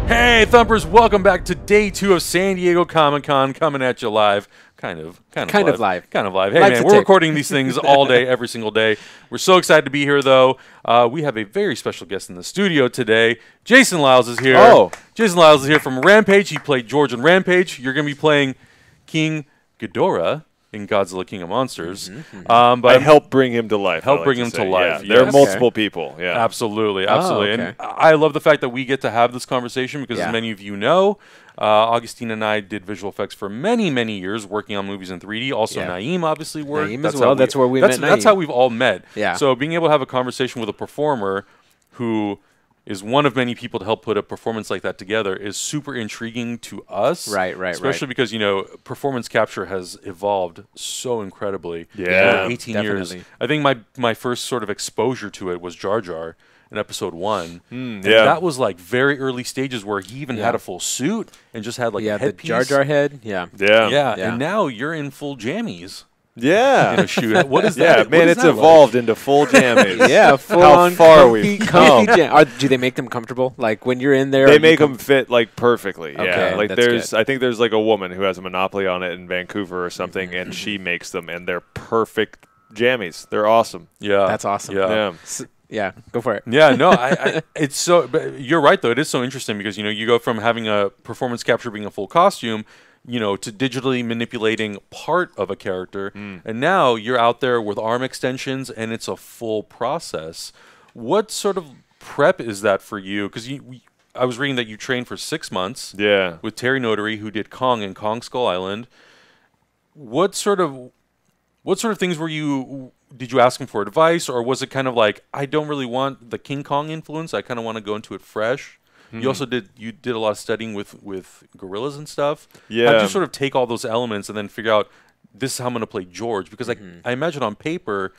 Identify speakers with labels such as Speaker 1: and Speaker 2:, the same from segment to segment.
Speaker 1: Hey, Thumpers! Welcome back to day 2 of San Diego Comic-Con, coming at you live. Kind of live. Hey, man, we're recording these things all day, every single day. We're so excited to be here, though. We have a very special guest in the studio today. Jason Liles is here.
Speaker 2: Oh.
Speaker 1: Jason Liles is here from Rampage. He played George in Rampage. You're going to be playing King Ghidorah in Godzilla King of Monsters.
Speaker 2: But I helped bring him to life.
Speaker 1: Bring him to life.
Speaker 2: Yeah, there are multiple people. Yeah,
Speaker 1: absolutely.
Speaker 3: Oh, okay.
Speaker 1: And I love the fact that we get to have this conversation because, as many of you know, Augustine and I did visual effects for many, many years, working on movies in 3D. Also, Naeem obviously worked.
Speaker 3: Naeem as well. That's where we met.
Speaker 1: That's how we've all met.
Speaker 3: Yeah.
Speaker 1: So being able to have a conversation with a performer who is one of many people to help put a performance like that together is super intriguing to us.
Speaker 3: Right.
Speaker 1: Especially because, you know, performance capture has evolved so incredibly.
Speaker 2: Yeah,
Speaker 1: 18 years. I think my first sort of exposure to it was Jar Jar in episode 1. And that was like very early stages where he even had a full suit and just had like a headpiece.
Speaker 3: The Jar Jar head. Yeah.
Speaker 1: And now you're in full jammies.
Speaker 2: Yeah.
Speaker 1: In a shoot. What is that?
Speaker 2: Yeah, man, it's evolved into full jammies.
Speaker 3: Yeah, full
Speaker 2: How
Speaker 3: on
Speaker 2: far we've come.
Speaker 3: Do they make them comfortable? Like when you're in there,
Speaker 2: they make them fit like perfectly.
Speaker 3: Okay,
Speaker 2: yeah, like
Speaker 3: that's
Speaker 2: I think there's like a woman who has a monopoly on it in Vancouver or something, and she makes them, and they're perfect jammies. They're awesome.
Speaker 1: Yeah,
Speaker 3: that's awesome.
Speaker 2: Yeah.
Speaker 3: Yeah, go for it.
Speaker 1: Yeah, no, it's so. But you're right though. It is so interesting because you go from having a performance capture being a full costume, to digitally manipulating part of a character, and now you're out there with arm extensions, and it's a full process. What sort of prep is that for you? Because I was reading that you trained for 6 months.
Speaker 2: Yeah.
Speaker 1: With Terry Notary, who did Kong and Kong Skull Island. What sort of things did you ask him for advice, or was it kind of like, I don't really want the King Kong influence, I kind of want to go into it fresh? You also did a lot of studying with gorillas and stuff.
Speaker 2: Yeah.
Speaker 1: How did you sort of take all those elements and then figure out, this is how I'm going to play George? Because I imagine on paper,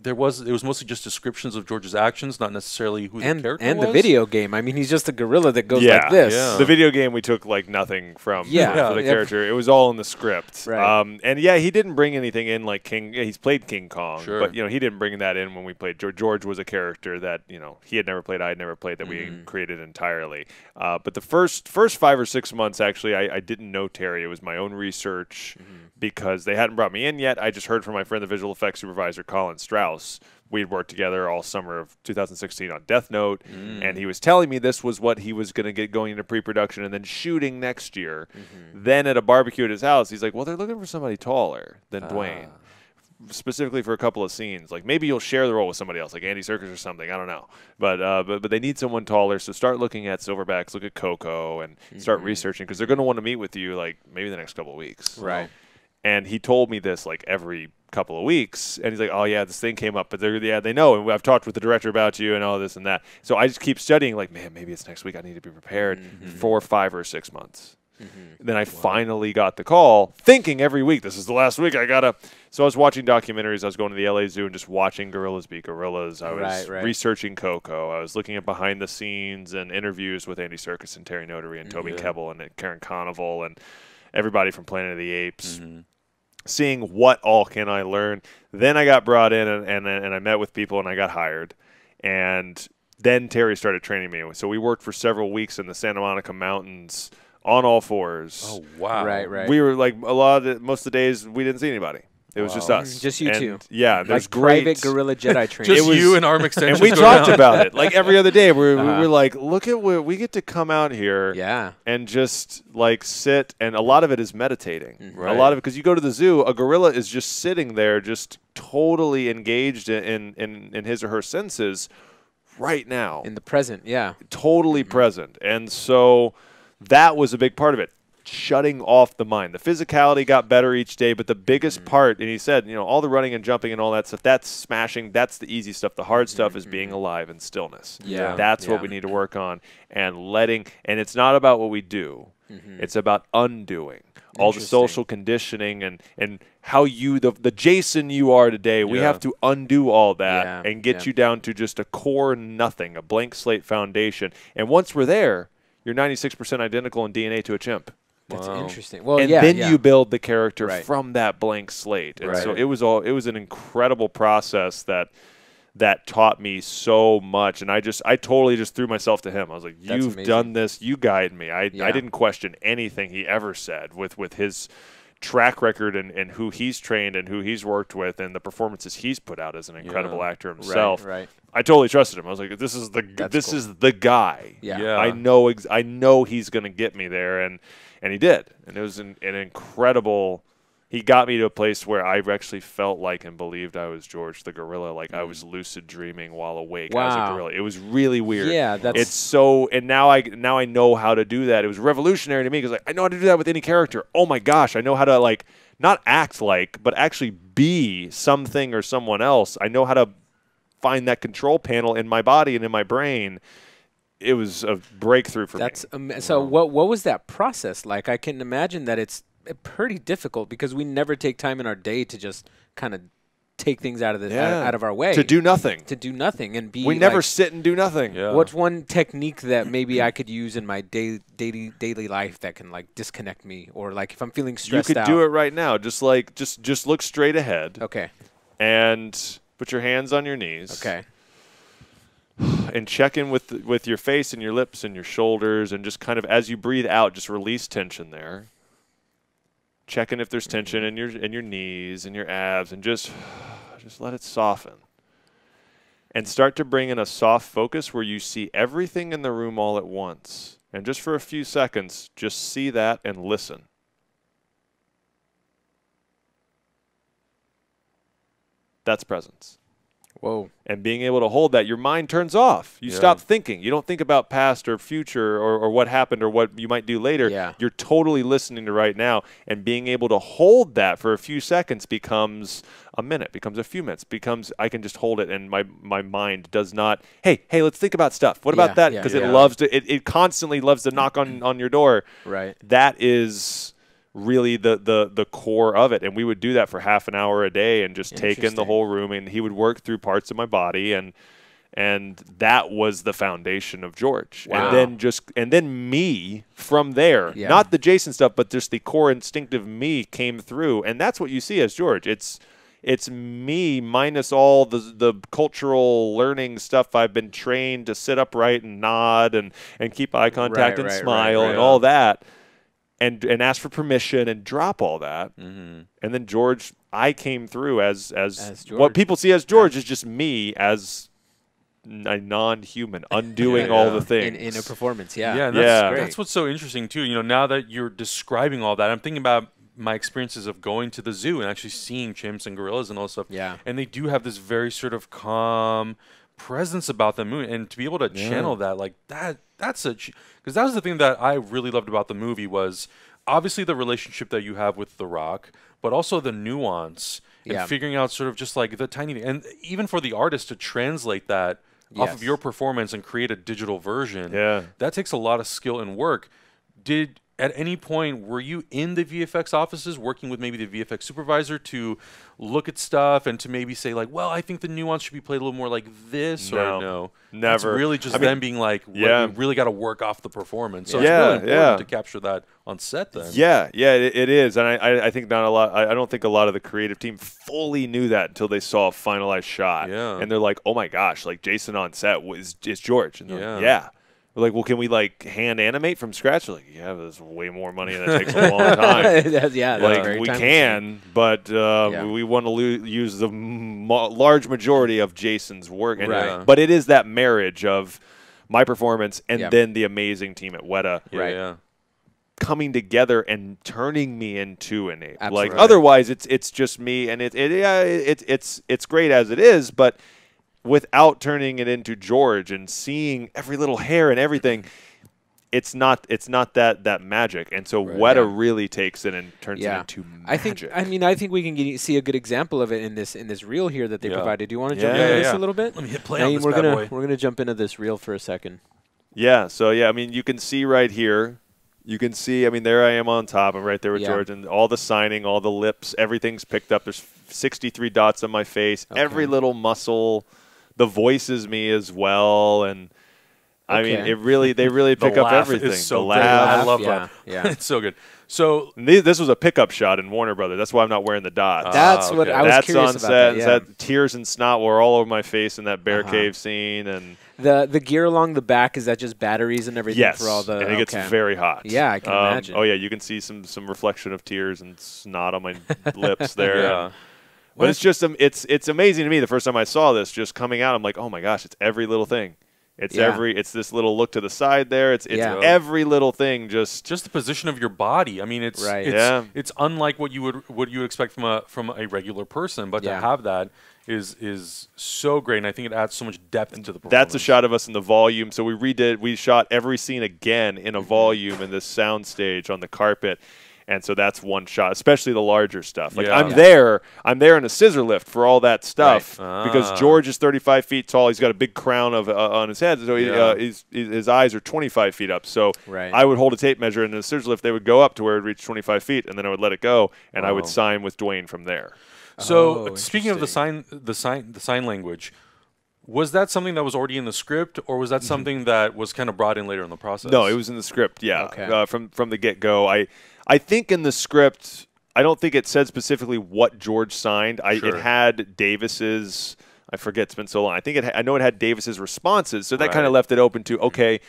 Speaker 1: it was mostly just descriptions of George's actions, not necessarily who the character was.
Speaker 3: And the video game. I mean, he's just a gorilla that goes like this.
Speaker 1: Yeah.
Speaker 2: The video game we took like nothing from for the character. It was all in the script.
Speaker 3: Right.
Speaker 2: And yeah, he didn't bring anything in like King. Yeah, he's played King Kong,
Speaker 1: Sure.
Speaker 2: but he didn't bring that in when we played George. George was a character that he had never played, I had never played, that we created entirely. But the first 5 or 6 months, actually, I didn't know Terry. It was my own research because they hadn't brought me in yet. I just heard from my friend, the visual effects supervisor, Colin Strauss. We'd worked together all summer of 2016 on Death Note, and he was telling me this was what he was going to get going into pre-production and then shooting next year. Then at a barbecue at his house, he's like, well, they're looking for somebody taller than Dwayne, specifically for a couple of scenes. Like, maybe you'll share the role with somebody else, like Andy Serkis or something. I don't know. But they need someone taller, so start looking at Silverbacks, look at Coco, and start researching, because they're going to want to meet with you, like, maybe the next couple of weeks.
Speaker 3: Right.
Speaker 2: And he told me this, like, every couple of weeks, and he's like, oh yeah, this thing came up, but they know, and I've talked with the director about you and all this and that. So I just keep studying, like, man, maybe it's next week, I need to be prepared for 5 or 6 months. Then I finally got the call, thinking every week, this is the last week, I gotta. So I was watching documentaries, I was going to the LA Zoo and just watching gorillas be gorillas. I was researching Coco, I was looking at behind the scenes and interviews with Andy Serkis and Terry Notary and Toby Kebbell and Karen Carnival and everybody from Planet of the Apes. Seeing what all can I learn. Then I got brought in and I met with people and I got hired. And then Terry started training me. So we worked for several weeks in the Santa Monica Mountains on all fours.
Speaker 1: Oh, wow.
Speaker 3: Right.
Speaker 2: We were like most of the days we didn't see anybody. It was just us.
Speaker 3: Just you two.
Speaker 2: Yeah,
Speaker 3: like
Speaker 2: there's
Speaker 3: private gorilla Jedi training.
Speaker 1: Just you and arm extensions.
Speaker 2: And we talked about it. Like every other day, we were like, look at where we get to come out here and just like sit. And a lot of it is meditating. A lot of it, because you go to the zoo, a gorilla is just sitting there, just totally engaged in his or her senses right now.
Speaker 3: In the present,
Speaker 2: Totally present. And so that was a big part of it. Shutting off the mind. The physicality got better each day, but the biggest part, and he said, all the running and jumping and all that stuff, that's smashing, that's the easy stuff. The hard stuff is being alive and stillness. That's what we need to work on, and it's not about what we do. It's about undoing all the social conditioning and how the Jason you are today. We have to undo all that and get you down to just a core nothing, a blank slate foundation. And once we're there, you're 96% identical in DNA to a chimp.
Speaker 3: That's interesting. Well,
Speaker 2: and then you build the character from that blank slate. And so it was an incredible process that that taught me so much. And I totally just threw myself to him. I was like, you've done this. You guide me. I didn't question anything he ever said with his track record and who he's trained and who he's worked with and the performances he's put out as an incredible actor himself.
Speaker 3: Right.
Speaker 2: I totally trusted him. I was like, this is the guy.
Speaker 3: Yeah.
Speaker 2: I know he's going to get me there, and he did. And it was an incredible. He got me to a place where I actually felt like and believed I was George the gorilla, like I was lucid dreaming while awake as a gorilla. It was really weird.
Speaker 3: Yeah,
Speaker 2: it's so. And now I know how to do that. It was revolutionary to me because I know how to do that with any character. Oh my gosh, I know how to like not act like, but actually be something or someone else. I know how to find that control panel in my body and in my brain. It was a breakthrough for me.
Speaker 3: So what was that process like? I can imagine that it's pretty difficult because we never take time in our day to just kind of take things out of out of our way
Speaker 2: to do nothing
Speaker 3: and be.
Speaker 2: We never sit and do nothing.
Speaker 1: Yeah.
Speaker 3: What's one technique that maybe I could use in my daily life that can like disconnect me, or like if I'm feeling stressed out?
Speaker 2: You could do it right now. Just look straight ahead.
Speaker 3: Okay.
Speaker 2: And put your hands on your knees.
Speaker 3: Okay.
Speaker 2: And check in with your face and your lips and your shoulders, and just kind of as you breathe out, just release tension there. Checking if there's tension in your knees and your abs, and just let it soften. And start to bring in a soft focus where you see everything in the room all at once. And just for a few seconds, just see that and listen. That's presence.
Speaker 3: Whoa.
Speaker 2: And being able to hold that, your mind turns off. You stop thinking. You don't think about past or future or what happened or what you might do later.
Speaker 3: Yeah.
Speaker 2: You're totally listening to right now. And being able to hold that for a few seconds becomes a minute, becomes a few minutes, becomes I can just hold it, and my mind does not, hey, let's think about stuff. What about that? Because it loves to, it constantly loves to knock on your door.
Speaker 3: Right.
Speaker 2: That is really the core of it. And we would do that for half an hour a day and just take in the whole room, and he would work through parts of my body, and that was the foundation of George.
Speaker 3: Wow.
Speaker 2: And then me from there, not the Jason stuff, but just the core instinctive me came through, and that's what you see as George. It's me minus all the cultural learning stuff. I've been trained to sit upright and nod and keep eye contact and smile and all that. And ask for permission and drop all that. And then George, I came through as what people see as George is just me as a non-human, undoing all the things.
Speaker 3: In a performance,
Speaker 1: Yeah, and that's what's so interesting, too. You know, now that you're describing all that, I'm thinking about my experiences of going to the zoo and actually seeing chimps and gorillas and all this stuff.
Speaker 3: Yeah.
Speaker 1: And they do have this very sort of calm presence about them, and to be able to channel that, like that's because that was the thing that I really loved about the movie, was obviously the relationship that you have with The Rock, but also the nuance and figuring out sort of just like the tiny thing, and even for the artist to translate that off of your performance and create a digital version, that takes a lot of skill and work. Did at any point were you in the VFX offices working with maybe the VFX supervisor to look at stuff and to maybe say like, well, I think the nuance should be played a little more like this, or no?
Speaker 2: Never.
Speaker 1: It's really just them being like, we really got to work off the performance. So it's really important to capture that on set then.
Speaker 2: It is. And I think not a lot. I don't think a lot of the creative team fully knew that until they saw a finalized shot.
Speaker 1: Yeah.
Speaker 2: And they're like, oh my gosh, like Jason on set is George. And they're like, we're like, well, can we like hand animate from scratch? They're like, but there's way more money and that takes a long time. Like we can, but we want to use the large majority of Jason's work. And, but it is that marriage of my performance and then the amazing team at Weta coming together and turning me into an ape. Like otherwise, it's just me, and it's great as it is, but without turning it into George and seeing every little hair and everything, it's not that magic. And so Weta really takes it and turns it into magic.
Speaker 3: I think we can see a good example of it in this reel here that they provided. Do you want to jump into this a little bit?
Speaker 1: Let me hit play on this bad boy.
Speaker 3: We're gonna jump into this reel for a second.
Speaker 2: So I mean, you can see right here. You can see, I mean, there I am on top. I'm right there with George, and all the signing, all the lips, everything's picked up. There's 63 dots on my face. Every little muscle. The voice is me as well, and I mean, they really pick up everything.
Speaker 1: Is so
Speaker 2: the laugh.
Speaker 1: I love that. Yeah, it's so good. So
Speaker 2: This was a pickup shot in Warner Brothers. That's why I'm not wearing the dots.
Speaker 3: That's what I was
Speaker 2: That's
Speaker 3: curious
Speaker 2: on
Speaker 3: about.
Speaker 2: set.
Speaker 3: That, yeah.
Speaker 2: That tears and snot were all over my face in that bear cave scene, and
Speaker 3: The gear along the back, is that just batteries and everything
Speaker 2: yes,
Speaker 3: for all the?
Speaker 2: and it gets very hot.
Speaker 3: Yeah, I can imagine.
Speaker 2: Oh yeah, you can see some reflection of tears and snot on my lips there.
Speaker 1: Yeah.
Speaker 2: But it's just it's amazing to me. The first time I saw this just coming out, I'm like, oh my gosh, it's every little thing. It's this little look to the side there. It's every little thing. Just
Speaker 1: the position of your body. I mean, it's unlike what you would expect from a regular person, but to have that is so great, and I think it adds so much depth to the performance.
Speaker 2: That's a shot of us in the volume. So we shot every scene again in a volume in this sound stage on the carpet. And so that's one shot, especially the larger stuff. Like I'm there in a scissor lift for all that stuff because George is 35 feet tall. He's got a big crown on his head, so his eyes are 25 feet up. So I would hold a tape measure, and in the scissor lift they would go up to where it would reach 25 feet, and then I would let it go, and I would sign with Dwayne from there.
Speaker 1: So speaking of the sign language, was that something that was already in the script, or was that something that was kind of brought in later in the process?
Speaker 2: No, it was in the script. Yeah, from the get go. I think in the script, I don't think it said specifically what George signed. It had Davis's. I forget. It's been so long. I know it had Davis's responses, so that kind of left it open to okay.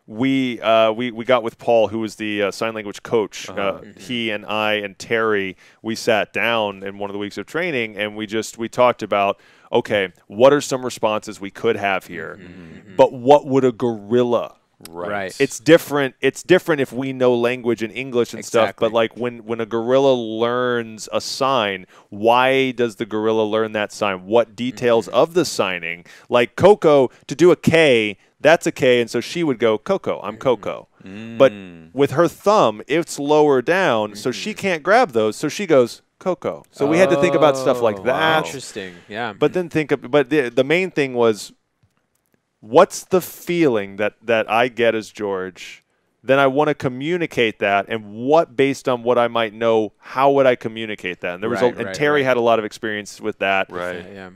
Speaker 2: We got with Paul, who was the sign language coach. He and I and Terry, we sat down in one of the weeks of training, and we talked about, okay, what are some responses we could have here, but what would a gorilla?
Speaker 3: Right.
Speaker 2: It's different. It's different if we know language and English and stuff. But like when a gorilla learns a sign, why does the gorilla learn that sign? What details of the signing? Like Coco, to do a K, that's a K, and so she would go Coco. I'm Coco. But with her thumb, it's lower down, so she can't grab those. So she goes Coco. So we had to think about stuff like that.
Speaker 3: Interesting. Yeah.
Speaker 2: But then the main thing was, what's the feeling that I get as George? Then I want to communicate that, and what, based on what I might know, how would I communicate that? And there was and Terry had a lot of experience with that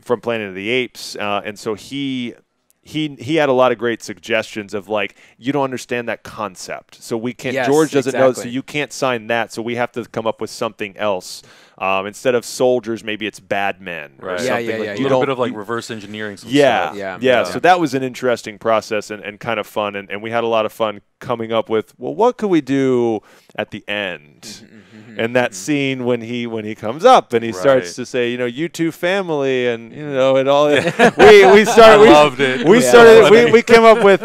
Speaker 2: from Planet of the Apes, and so he had a lot of great suggestions of like, you don't understand that concept, so we can't. George doesn't know, so you can't sign that, so we have to come up with something else. Instead of soldiers, maybe it's bad men. Or something. Like,
Speaker 1: a little bit of like reverse engineering. Some
Speaker 2: stuff.
Speaker 1: Yeah.
Speaker 2: So that was an interesting process and kind of fun, and we had a lot of fun coming up with, well, what could we do at the end? And that scene when he comes up and he starts to say, you two family, and and all. we started.
Speaker 1: Loved it.
Speaker 2: We came up with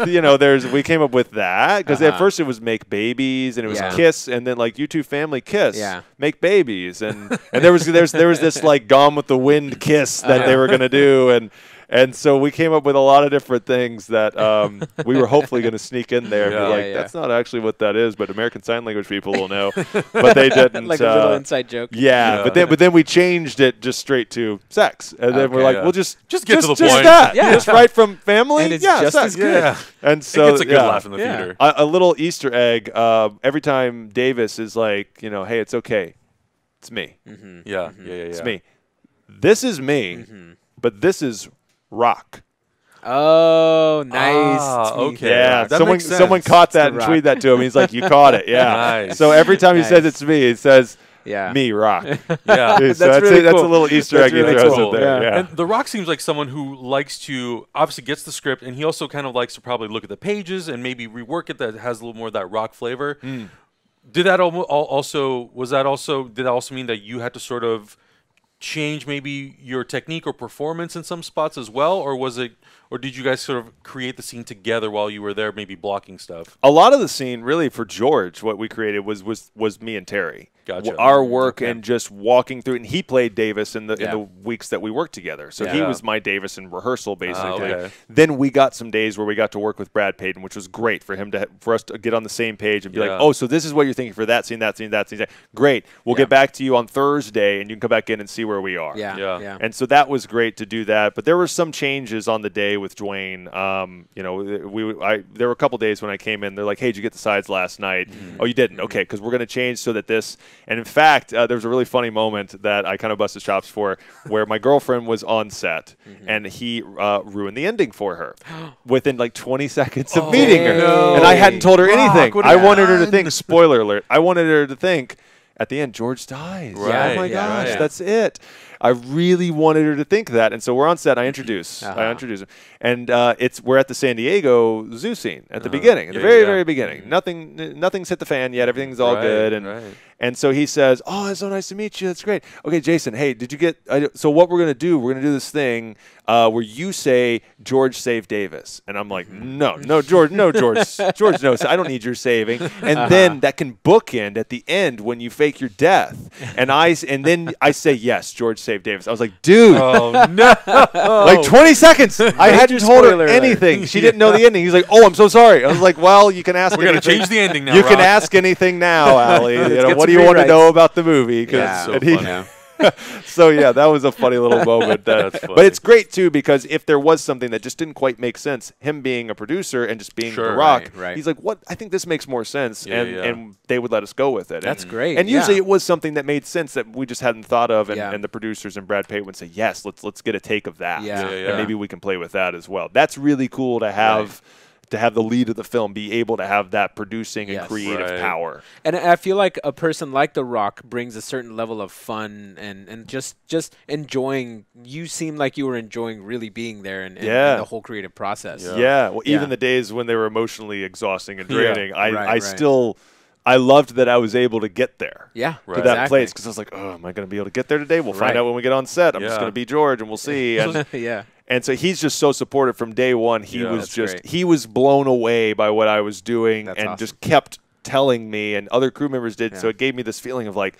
Speaker 2: we came up with that because at first it was make babies and it was kiss, and then like you two family kiss, make babies, and there was this like Gone with the Wind kiss that they were gonna do, and so we came up with a lot of different things that we were hopefully going to sneak in there. And be like, that's not actually what that is, but American Sign Language people will know. But they didn't.
Speaker 3: Like a little inside joke.
Speaker 2: Yeah, but then we changed it just straight to sex, and then we're like, we'll just get
Speaker 1: to the point.
Speaker 2: That. Just right from family.
Speaker 3: And it's just as good.
Speaker 1: Yeah.
Speaker 2: And so
Speaker 1: it gets a good laugh in the theater.
Speaker 2: A little Easter egg. Every time Davis is like, hey, it's okay, it's me.
Speaker 1: Yeah.
Speaker 2: It's me. This is me, but this is Rock.
Speaker 3: Oh, nice.
Speaker 1: Okay.
Speaker 2: Yeah,
Speaker 1: that
Speaker 2: someone caught that and tweeted that to him. He's like, you caught it. Yeah.
Speaker 1: Nice.
Speaker 2: So every time he says it's me, he says, me, Rock.
Speaker 1: Yeah.
Speaker 2: So that's a little Easter egg he throws in there. Yeah.
Speaker 1: And The Rock seems like someone who likes to, obviously gets the script, and he also kind of likes to probably look at the pages and maybe rework it that has a little more of that rock flavor. Did that also mean that you had to sort of change maybe your technique or performance in some spots as well, or did you guys sort of create the scene together while you were there, maybe blocking stuff?
Speaker 2: A lot of the scene, really, for George, what we created was me and Terry.
Speaker 1: Gotcha.
Speaker 2: Our work and just walking through it. And he played Davis in the weeks that we worked together. So he was my Davis in rehearsal, basically. Then we got some days where we got to work with Brad Payton, which was great for us to get on the same page and be like, oh, so this is what you're thinking for that scene, that scene, that scene. Great. We'll get back to you on Thursday, and you can come back in and see where where we are.
Speaker 3: Yeah.
Speaker 2: And so that was great to do that. But there were some changes on the day with Dwayne. You know, there were a couple days when I came in. They're like, "Hey, did you get the sides last night?" Oh, you didn't. Okay, because we're going to change so that this. And in fact, there was a really funny moment that I kind of busted chops for, where my girlfriend was on set and he ruined the ending for her within like 20 seconds of meeting her, and I hadn't told her anything. I wanted her to think. Spoiler alert! I wanted her to think. At the end, George dies.
Speaker 1: Right.
Speaker 2: Oh my gosh, that's it. I really wanted her to think that, and so we're on set. I introduce him, and we're at the San Diego zoo scene at the beginning, at the very beginning. Nothing's hit the fan yet. Everything's all good, and so he says, "Oh, it's so nice to meet you. That's great. Okay, Jason. Hey, did you get? So what we're gonna do? We're gonna do this thing where you say George saved Davis, and I'm like, no, George, George, no. I don't need your saving. And then that can bookend at the end when you fake your death, and then I say yes, George saved Davis. I was like, dude,
Speaker 1: Oh no!
Speaker 2: like 20 seconds. I hadn't told her anything. She didn't know the ending. He's like, oh, I'm so sorry. I was like, well, you can ask.
Speaker 1: We're gonna change the ending now.
Speaker 2: You can ask anything now, Allie. What do you want to know about the movie? So yeah, that was a funny little moment.
Speaker 1: That's funny.
Speaker 2: But it's great too, because if there was something that just didn't quite make sense, him being a producer and just being The Rock, he's like, "What? I think this makes more sense," and they would let us go with it.
Speaker 3: That's great.
Speaker 2: And usually it was something that made sense that we just hadn't thought of, and the producers and Brad Payton would say, "Yes, let's get a take of that, and maybe we can play with that as well." That's really cool to have. To have the lead of the film be able to have that producing and creative power.
Speaker 3: And I feel like a person like The Rock brings a certain level of fun and just enjoying. You seem like you were enjoying really being there and the whole creative process.
Speaker 2: Even the days when they were emotionally exhausting and draining, I loved that I was able to get there to that place, because I was like, oh, am I going to be able to get there today? We'll find out when we get on set. I'm just going to be George and we'll see. And And so he's just so supportive from day one. He was blown away by what I was doing and just kept telling me, and other crew members did. So it gave me this feeling of like,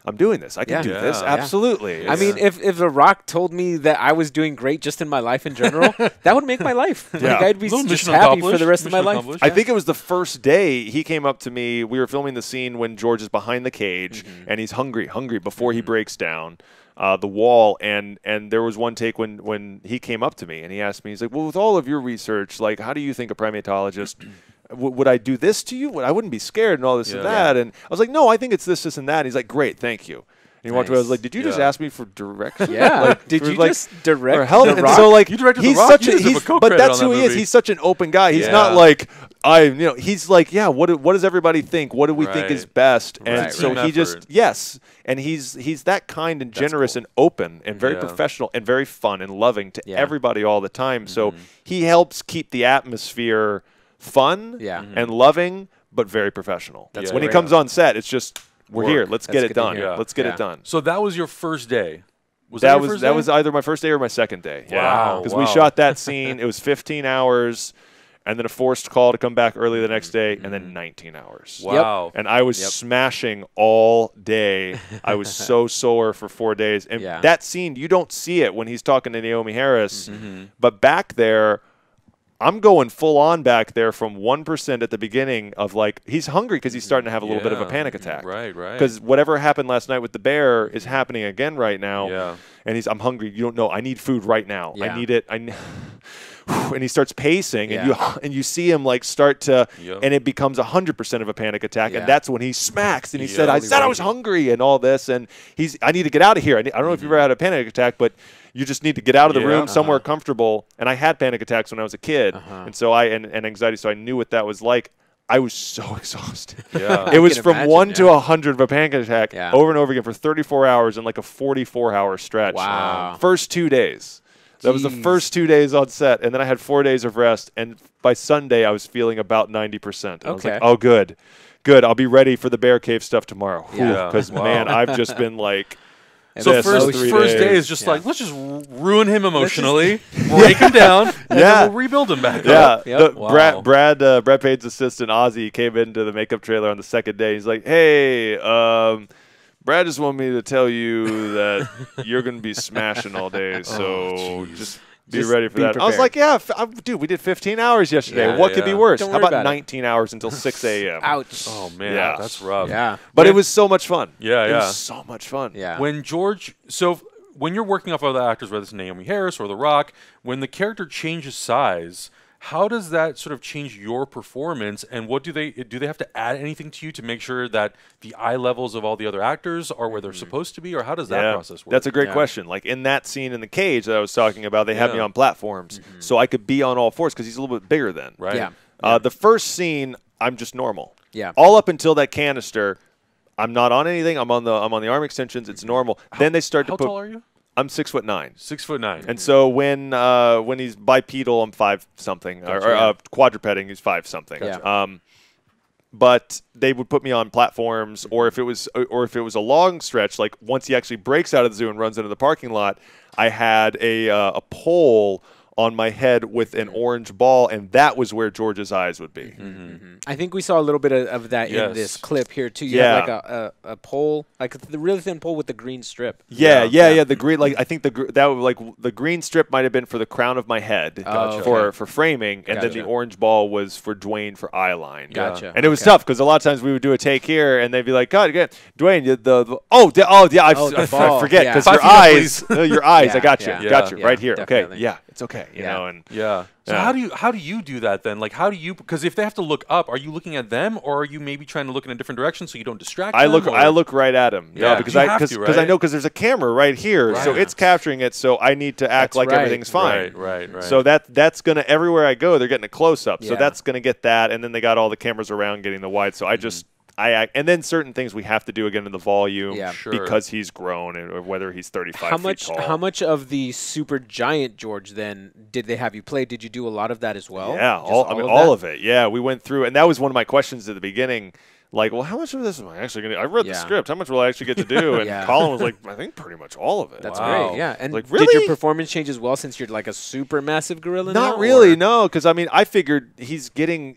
Speaker 2: I'm doing this. I can do this. Absolutely.
Speaker 3: I mean, if The Rock told me that I was doing great just in my life in general, that would make my life. Like, I'd be just happy for the rest of my life.
Speaker 2: I think it was the first day he came up to me. We were filming the scene when George is behind the cage and he's hungry before he breaks down the wall. And there was one take when he came up to me and he asked me, he's like, well, with all of your research, like, how do you think a primatologist would I do this to you? I wouldn't be scared and all this and that. And I was like, no, I think it's this, and that. And he's like, great, thank you. And he walked away. I was like, did you just ask me for direction?
Speaker 3: Like, did you just direct
Speaker 2: or help?
Speaker 3: The Rock?
Speaker 2: So like,
Speaker 1: you directed
Speaker 2: he's
Speaker 1: The Rock?
Speaker 2: such a, but that's who he is. He's such an open guy. He's not like he's like, what does everybody think? What do we think is best? And so he just and he's that kind and generous and open and very professional and very fun and loving to everybody all the time. So he helps keep the atmosphere fun and loving, but very professional. When he comes on set, it's just, we're here. Let's get it done. Let's get it done.
Speaker 1: So that was your first day?
Speaker 2: That was either my first day or my second day.
Speaker 1: Wow.
Speaker 2: Because we shot that scene. It was 15 hours, and then a forced call to come back early the next day, and then 19 hours.
Speaker 1: Wow.
Speaker 2: And I was smashing all day. I was so sore for 4 days. And that scene, you don't see it when he's talking to Naomi Harris, but back there, I'm going full on back there from 1% at the beginning of like, he's hungry because he's starting to have a little bit of a panic attack.
Speaker 1: Right.
Speaker 2: Because whatever happened last night with the bear is happening again right now. Yeah. And I'm hungry. You don't know. I need food right now. I need it. And he starts pacing, and you see him like start to, and it becomes 100% of a panic attack, and that's when he smacks, and he said, I was hungry, and all this, and I need to get out of here. I don't know if you've ever had a panic attack, but you just need to get out of the room somewhere comfortable. And I had panic attacks when I was a kid, and so and anxiety, so I knew what that was like. I was so exhausted. It was from 1 to 100 of a panic attack over and over again for 34 hours in like a 44-hour stretch.
Speaker 3: Wow.
Speaker 2: First 2 days. That was the first 2 days on set, and then I had 4 days of rest, and by Sunday I was feeling about 90%. I was like, oh, good. I'll be ready for the bear cave stuff tomorrow. Because, man, I've just been like...
Speaker 1: So first day is just like, let's just ruin him emotionally, break him down, and then we'll rebuild him back up.
Speaker 2: Brad Payton's assistant, Ozzy, came into the makeup trailer on the second day. He's like, hey, Brad just wanted me to tell you that you're going to be smashing all day, so just be ready for that. Prepared. I was like, dude, we did 15 hours yesterday. What could be worse? How about 19 hours until 6 a.m.?
Speaker 3: Ouch.
Speaker 1: Oh, man, that's rough.
Speaker 2: But it was so much fun.
Speaker 1: It
Speaker 2: was so much fun.
Speaker 1: When George, so when you're working off other actors, whether it's Naomi Harris or The Rock, when the character changes size, how does that sort of change your performance, and what do they have to add anything to you to make sure that the eye levels of all the other actors are where they're supposed to be, or how does that process work?
Speaker 2: That's a great question. Like in that scene in the cage that I was talking about, they had me on platforms so I could be on all fours because he's a little bit bigger then.
Speaker 1: Right.
Speaker 3: Yeah.
Speaker 2: The first scene, I'm just normal.
Speaker 3: Yeah.
Speaker 2: All up until that canister, I'm not on anything. I'm on the arm extensions. It's normal. Then they start to put.
Speaker 1: How tall are you?
Speaker 2: I'm 6'9".
Speaker 1: 6'9".
Speaker 2: And so when he's bipedal, I'm 5 something, or quadrupeding, he's 5 something.
Speaker 3: Gotcha.
Speaker 2: But they would put me on platforms, or if it was a long stretch, like once he actually breaks out of the zoo and runs into the parking lot, I had a pole on my head with an orange ball, and that was where George's eyes would be.
Speaker 3: I think we saw a little bit of that in this clip here too. You have like a pole, like the really thin pole with the green strip.
Speaker 2: Yeah. The green, like I think the green strip might have been for the crown of my head for framing, and then the orange ball was for Dwayne for eye line.
Speaker 3: Gotcha.
Speaker 2: And it was tough because a lot of times we would do a take here, and they'd be like, "God, again, Dwayne, I forget because your eyes, I got you right here.
Speaker 3: Definitely.
Speaker 2: Okay, it's okay, you know, and
Speaker 1: So how do you do that then? Like, how do you, because if they have to look up, are you looking at them, or are you maybe trying to look in a different direction so you don't distract them?
Speaker 2: I look right at him.
Speaker 1: Yeah,
Speaker 2: because I know because there's a camera right here, so it's capturing it. So I need to act like everything's fine.
Speaker 1: Right.
Speaker 2: So that's gonna, everywhere I go, they're getting a close up. So that's gonna get that, and then they got all the cameras around getting the wide. So I act, and then certain things we have to do again in the volume because he's grown, or whether he's 35 feet tall.
Speaker 3: How much of the super giant George then did they have you play? Did you do a lot of that as well?
Speaker 2: Yeah, all of it. Yeah, we went through, and that was one of my questions at the beginning. Like, well, how much of this am I actually going to do? I read the script. How much will I actually get to do? And Colin was like, I think pretty much all of it.
Speaker 3: That's great, yeah. And
Speaker 2: like, really?
Speaker 3: Did your performance change as well since you're like a super massive gorilla now?
Speaker 2: Not really, no. Because, I mean, I figured he's getting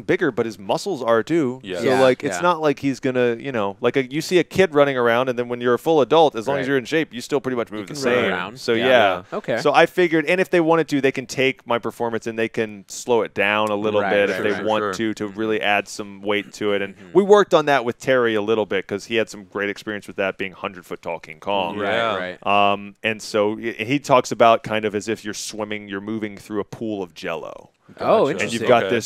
Speaker 2: bigger, but his muscles are too.
Speaker 1: Yeah.
Speaker 2: So, like, it's not like he's going to, you know, like you see a kid running around, and then when you're a full adult, as long as you're in shape, you still pretty much move the same.
Speaker 3: Run around.
Speaker 2: So, yeah.
Speaker 3: Okay.
Speaker 2: So I figured, and if they wanted to, they can take my performance and they can slow it down a little bit if they want to really add some weight to it. And we worked on that with Terry a little bit because he had some great experience with that, being 100-foot tall King Kong.
Speaker 3: Right.
Speaker 2: And so he talks about kind of as if you're moving through a pool of Jello.
Speaker 3: Oh,
Speaker 2: And
Speaker 3: interesting.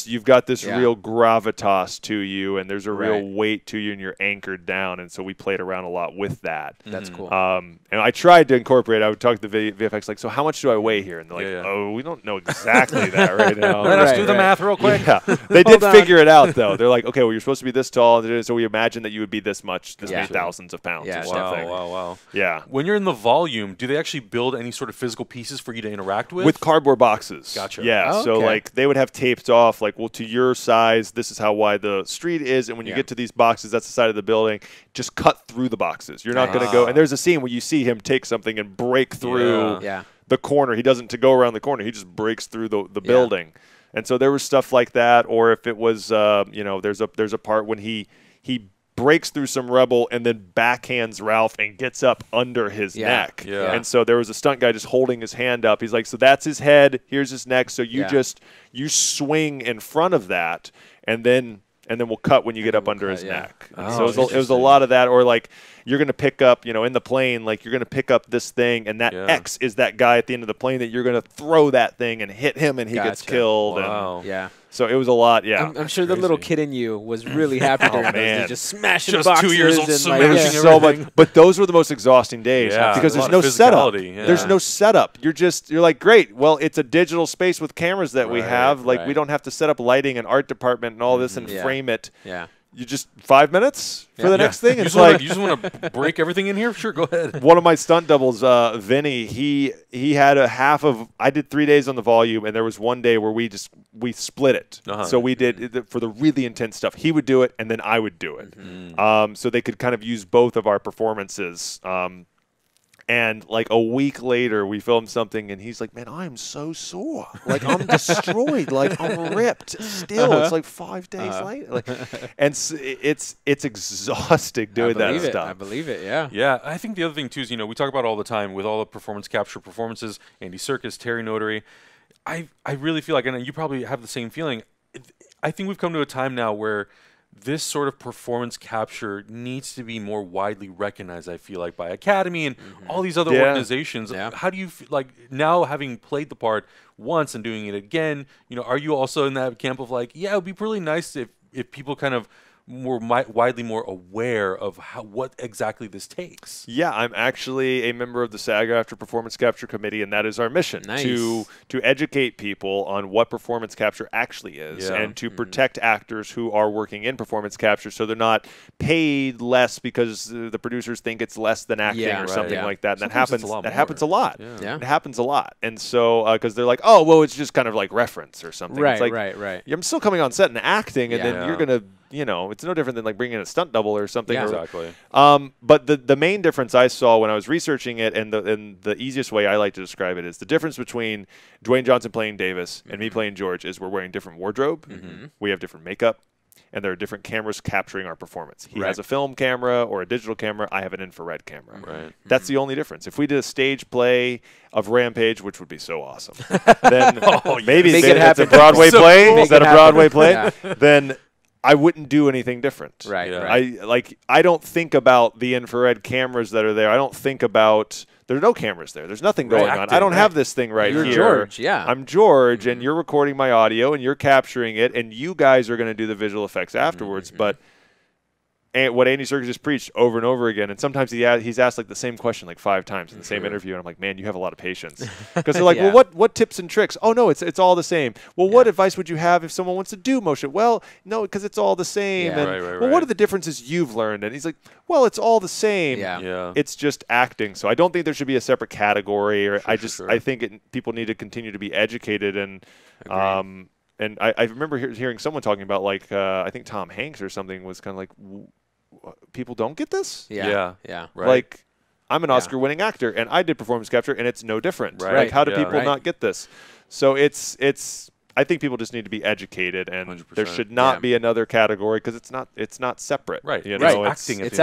Speaker 2: you've got this real gravitas to you, and there's a real weight to you, and you're anchored down. And so we played around a lot with that.
Speaker 3: That's cool.
Speaker 2: And I tried to incorporate. I would talk to the VFX like, so how much do I weigh here? And they're like, oh, we don't know exactly that right now.
Speaker 1: Let's do the math real quick.
Speaker 2: Yeah, they did figure it out though. They're like, okay, well, you're supposed to be this tall, so we imagine that you would be this many thousands of pounds or something.
Speaker 1: Wow.
Speaker 2: Yeah.
Speaker 1: When you're in the volume, do they actually build any sort of physical pieces for you to interact with?
Speaker 2: With cardboard boxes.
Speaker 1: Gotcha.
Speaker 2: Yeah.
Speaker 3: Oh,
Speaker 2: so like they would have taped off like, well, to your size, this is how wide the street is, and when you get to these boxes, that's the side of the building. Just cut through the boxes. You're not going to go. And there's a scene where you see him take something and break through the corner. He doesn't to go around the corner. He just breaks through the building. And so there was stuff like that. Or if it was, there's a part when he breaks through some rubble and then backhands Ralph and gets up under his neck.
Speaker 1: Yeah.
Speaker 2: And so there was a stunt guy just holding his hand up. He's like, so that's his head. Here's his neck. So you swing in front of that, and then we'll cut when you get up under his neck. So it was a lot of that. Or like you're going to pick up, in the plane, like you're going to pick up this thing, and that X is that guy at the end of the plane that you're going to throw that thing and hit him, and he gets killed.
Speaker 1: Wow.
Speaker 2: And so it was a lot,
Speaker 3: I'm sure the little kid in you was really happy during those. Just smashing
Speaker 1: just
Speaker 3: boxes.
Speaker 1: 2 years old,
Speaker 3: and
Speaker 1: smashing
Speaker 2: so much. But those were the most exhausting days because there's no setup. There's no setup. You're like, great. Well, it's a digital space with cameras that we have. Like we don't have to set up lighting and art department and all this and frame it.
Speaker 3: Yeah.
Speaker 2: You just 5 minutes for the next thing.
Speaker 1: You
Speaker 2: It's like
Speaker 1: you just want to break everything in here? Sure, go ahead.
Speaker 2: One of my stunt doubles, Vinny, he had a half of. I did 3 days on the volume, and there was one day where we split it. So we did for the really intense stuff. He would do it, and then I would do it. So they could kind of use both of our performances. And like a week later, we filmed something, and he's like, "Man, I am so sore. Like I'm destroyed. Like I'm ripped. Still, it's like 5 days later. Like, and it's exhausting doing that stuff.
Speaker 3: I believe it. Yeah.
Speaker 1: Yeah. I think the other thing too is we talk about all the time with all the performance capture performances. Andy Serkis, Terry Notary. I really feel like, and you probably have the same feeling. I think we've come to a time now where this sort of performance capture needs to be more widely recognized, I feel like, by Academy and all these other organizations. How do you like now, having played the part once and doing it again, you know, are you also in that camp of like, yeah, it would be really nice if people kind of more widely more aware of what exactly this takes?
Speaker 2: Yeah, I'm actually a member of the SAG-AFTRA Performance Capture Committee, and that is our mission, to educate people on what performance capture actually is, and to protect actors who are working in performance capture so they're not paid less because the producers think it's less than acting or something like that. And that happens a lot. It happens a lot. And so because they're like, oh, well, it's just kind of like reference or something. It's like, I'm still coming on set and acting, and then you're going to, you know, it's no different than like bringing in a stunt double or something.
Speaker 1: Exactly.
Speaker 2: But the main difference I saw when I was researching it, and the easiest way I like to describe it is the difference between Dwayne Johnson playing Davis and me playing George is we're wearing different wardrobe, we have different makeup, and there are different cameras capturing our performance. He has a film camera or a digital camera. I have an infrared camera. That's the only difference. If we did a stage play of Rampage, which would be so awesome, then maybe it's a Broadway play. Cool. Is that a Broadway play? Then I wouldn't do anything different. I don't think about the infrared cameras that are there. I don't think about, there are no cameras there. There's nothing going on. I don't have this thing here.
Speaker 3: You're George,
Speaker 2: I'm George, and you're recording my audio, and you're capturing it, and you guys are going to do the visual effects afterwards. But what Andy Serkis just preached over and over again, and sometimes he's asked like the same question like 5 times in the same interview, and I'm like, man, you have a lot of patience. Because they're like, well, what tips and tricks? Oh, no, it's all the same. Well, what advice would you have if someone wants to do motion? Well, no, because it's all the same. And, well, what are the differences you've learned? And he's like, well, it's all the same. It's just acting. So I don't think there should be a separate category. Or I think people need to continue to be educated. And and I remember hearing someone talking about like I think Tom Hanks or something was kind of like, people don't get this? Like, I'm an Oscar-winning actor, and I did performance capture, and it's no different. Like, how do people not get this? So it's. I think people just need to be educated, and 100%. There should not be another category because it's not separate.
Speaker 1: You know,
Speaker 3: it's acting. It's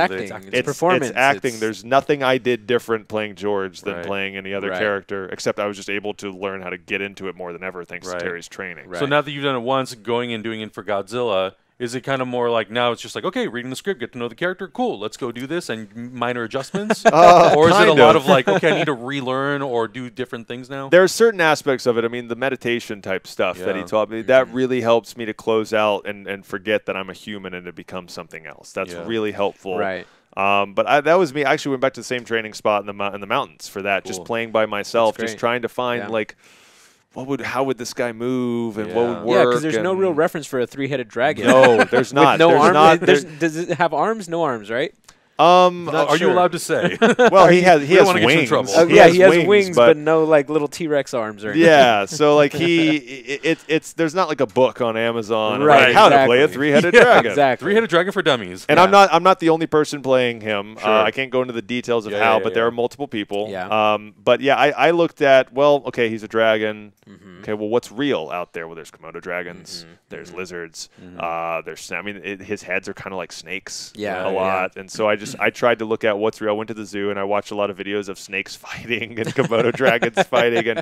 Speaker 3: performance.
Speaker 2: It's acting. There's nothing I did different playing George than playing any other character, except I was just able to learn how to get into it more than ever thanks to Terry's training.
Speaker 1: So now that you've done it once, going and doing it for Godzilla, is it kind of more like now it's just like, okay, reading the script, get to know the character, cool, let's go do this, and minor adjustments? Or is it a lot of like, okay, I need to relearn or do different things now?
Speaker 2: There are certain aspects of it. I mean, the meditation type stuff that he taught me, that really helps me to close out and forget that I'm a human and to become something else. That's really helpful. But that was me. I actually went back to the same training spot in the mountains for that, just playing by myself, just trying to find like, how would this guy move and what would work?
Speaker 3: Yeah, because there's no real reference for a 3-headed dragon.
Speaker 2: No, there's not.
Speaker 3: Does it have arms? No arms, right?
Speaker 1: Are you allowed to say?
Speaker 2: Well, he has wings.
Speaker 3: He has wings, but no like little T-Rex arms or anything.
Speaker 2: Yeah, so like there's not like a book on Amazon about how to play a 3-headed dragon.
Speaker 3: Exactly.
Speaker 1: 3-headed dragon for dummies.
Speaker 2: And I'm not the only person playing him. I can't go into the details of how, but there are multiple people. But yeah, I looked at, well, okay, he's a dragon. Okay, well, what's real out there? Well, there's Komodo dragons. There's lizards. His heads are kind of like snakes a lot. And so I tried to look at what's real. I went to the zoo and I watched a lot of videos of snakes fighting and Komodo dragons fighting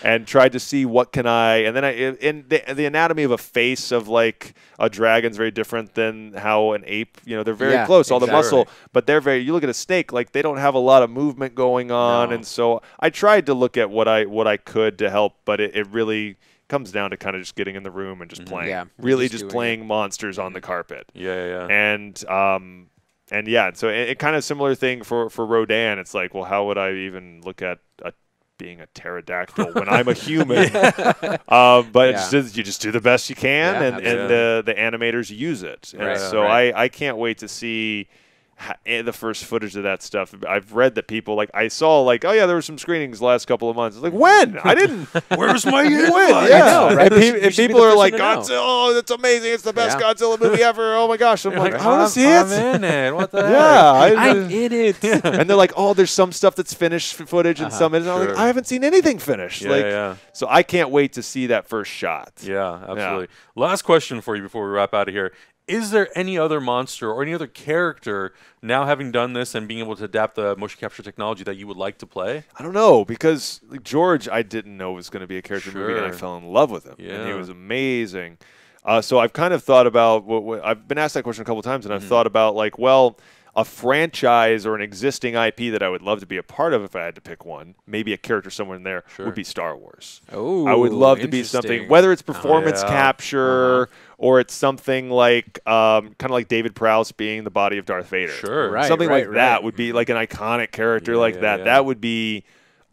Speaker 2: and tried to see what can I. And then the anatomy of a face of like a dragon's very different than how an ape, they're very close, all the muscle, but you look at a snake, like they don't have a lot of movement going on. And so I tried to look at what I could to help, but it really comes down to kind of just getting in the room and just playing, really just playing monsters on the carpet. And so it kind of similar thing for Rodan. It's like, well, how would I even look at being a pterodactyl when I'm a human? But you just do the best you can, and the animators use it. And so I can't wait to see the first footage of that stuff. I've read that people I saw oh yeah, there were some screenings the last couple of months. It's like, when? I didn't.
Speaker 1: Where's my
Speaker 2: when? Yeah. I know, right? If people are like, Godzilla, oh, that's amazing. It's the best Godzilla movie ever. Oh my gosh. I'm like, I want to see it.
Speaker 1: I'm in it. What the heck?
Speaker 3: I'm in it.
Speaker 2: And they're like, oh, there's some stuff that's finished footage and some isn't. I'm like, I haven't seen anything finished. So I can't wait to see that first shot.
Speaker 1: Yeah, absolutely. Last question for you before we wrap out of here. Is there any other monster or any other character, now having done this and being able to adapt the motion capture technology, that you would like to play?
Speaker 2: I don't know, because George, I didn't know was going to be a character movie, and I fell in love with him. And he was amazing. So I've kind of thought about I've been asked that question a couple times, and I've thought about like, well, a franchise or an existing IP that I would love to be a part of if I had to pick one, maybe a character somewhere in there, would be Star Wars.
Speaker 3: Oh,
Speaker 2: I would love to be something, whether it's performance capture or it's something like kind of like David Prowse being the body of Darth Vader.
Speaker 1: Sure.
Speaker 2: Something like that would be like an iconic character like that. That would be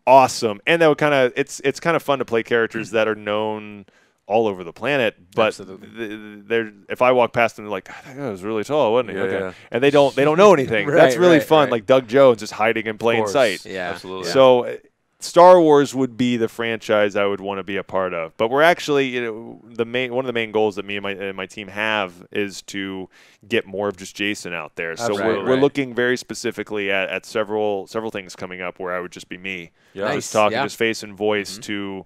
Speaker 2: awesome. And that would kind of it's kind of fun to play characters that are known all over the planet, but if I walk past them, they're like, that guy was really tall, wasn't he? And they don't know anything. That's really fun. Like Doug Jones just hiding in plain sight.
Speaker 3: Yeah,
Speaker 1: absolutely.
Speaker 2: So Star Wars would be the franchise I would want to be a part of. But we're actually, one of the main goals that me and my team have is to get more of just Jason out there. So we're looking very specifically at several things coming up where I would just be me, just talking, just face and voice to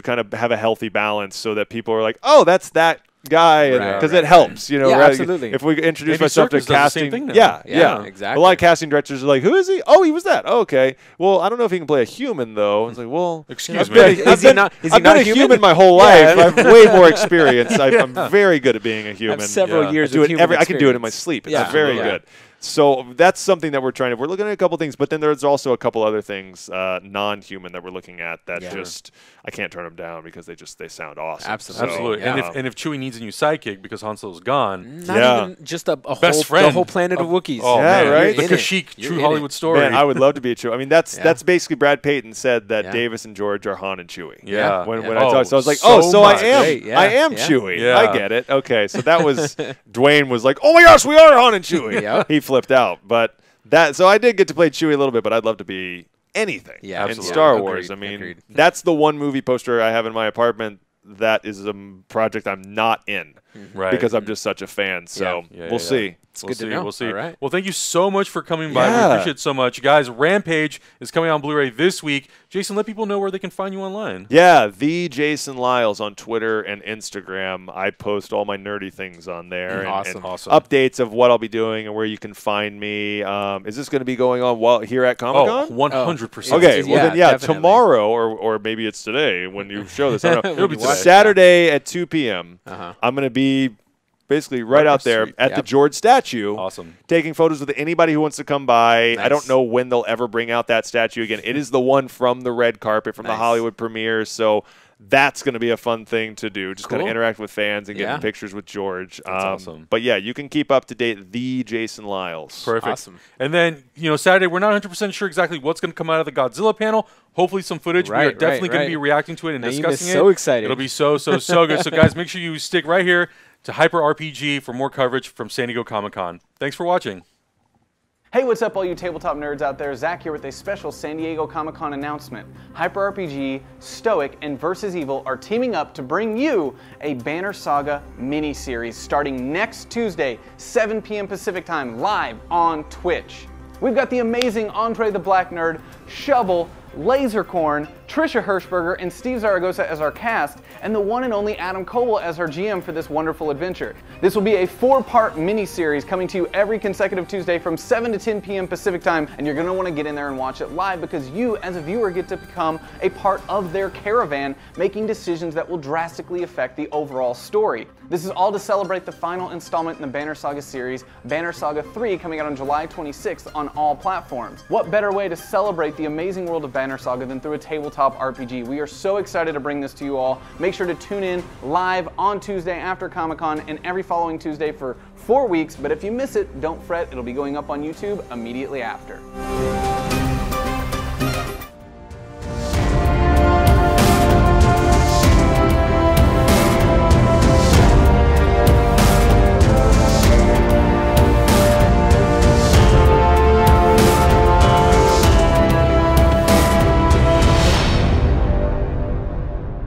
Speaker 2: kind of have a healthy balance so that people are like, oh, that's that guy, because it helps,
Speaker 3: absolutely.
Speaker 2: If we introduce myself to casting,
Speaker 3: exactly.
Speaker 2: A lot of casting directors are like, who is he? Oh, he was that. Oh, okay. Well, I don't know if he can play a human though. It's like, well,
Speaker 1: excuse me.
Speaker 3: Is he not
Speaker 2: a human my whole life. I have way more experience. I'm very good at being a human.
Speaker 3: I have several years of human
Speaker 2: I can do it in my sleep. It's very good. So that's something that we're looking at a couple things, but then there's also a couple other things, non-human, that we're looking at that just, I can't turn them down because they sound awesome.
Speaker 1: Absolutely. And if Chewie needs a new sidekick because Han Solo's gone.
Speaker 3: Not even just a
Speaker 1: best friend.
Speaker 3: The whole planet of Wookiees.
Speaker 1: Oh, man.
Speaker 2: Right?
Speaker 1: The Kashyyyk true Hollywood story.
Speaker 2: Man, I would love to be a Chewie. I mean, that's basically Brad Payton said that Davis and George are Han and Chewie. When I talked, so I was like, I am Chewie.
Speaker 1: Yeah.
Speaker 2: I get it. Okay, so that was, Dwayne was like, oh my gosh, we are Han and Chewie. He flipped out, but so I did get to play Chewie a little bit, but I'd love to be anything in Star Wars. I mean, that's the one movie poster I have in my apartment that is a project I'm not in because I'm just such a fan. So we'll see.
Speaker 3: It's good to know.
Speaker 1: We'll see.
Speaker 3: All right.
Speaker 1: Well, thank you so much for coming by. We appreciate it so much. Guys, Rampage is coming on Blu-ray this week. Jason, let people know where they can find you online.
Speaker 2: Yeah, the Jason Liles on Twitter and Instagram. I post all my nerdy things on there.
Speaker 1: Awesome.
Speaker 2: Updates of what I'll be doing and where you can find me. Is this going to be going on here at Comic-Con?
Speaker 1: 100%.
Speaker 2: Okay, well then, tomorrow, or maybe it's today when you show this. I don't know.
Speaker 1: It'll be today.
Speaker 2: Saturday at 2 p.m. I'm going to be basically right out there at the George statue.
Speaker 1: Awesome.
Speaker 2: Taking photos with anybody who wants to come by. I don't know when they'll ever bring out that statue again. It is the one from the red carpet, from the Hollywood premiere. So that's going to be a fun thing to do. Just kind of interact with fans and get pictures with George.
Speaker 1: That's awesome.
Speaker 2: But yeah, you can keep up to date the Jason Liles.
Speaker 1: Perfect.
Speaker 3: Awesome.
Speaker 1: And then, Saturday, we're not 100% sure exactly what's going to come out of the Godzilla panel. Hopefully some footage. We are definitely going to be reacting to it and discussing it.
Speaker 3: So excited.
Speaker 1: It'll be so good. So guys, make sure you stick right here to Hyper RPG for more coverage from San Diego Comic-Con. Thanks for watching.
Speaker 4: Hey, what's up all you tabletop nerds out there? Zach here with a special San Diego Comic-Con announcement. Hyper RPG, Stoic, and Versus Evil are teaming up to bring you a Banner Saga mini-series starting next Tuesday, 7 p.m. Pacific Time, live on Twitch. We've got the amazing Andre the Black Nerd, Shovel, Lasercorn, Trisha Hirschberger, and Steve Zaragoza as our cast, and the one and only Adam Coble as our GM for this wonderful adventure. This will be a 4-part mini-series coming to you every consecutive Tuesday from 7 to 10 p.m. Pacific Time, and you're going to want to get in there and watch it live because you, as a viewer, get to become a part of their caravan, making decisions that will drastically affect the overall story. This is all to celebrate the final installment in the Banner Saga series, Banner Saga 3, coming out on July 26th on all platforms. What better way to celebrate the amazing world of Banner Saga than through a tabletop RPG? We are so excited to bring this to you all. Make sure to tune in live on Tuesday after Comic-Con and every following Tuesday for 4 weeks, but if you miss it, don't fret, it'll be going up on YouTube immediately after.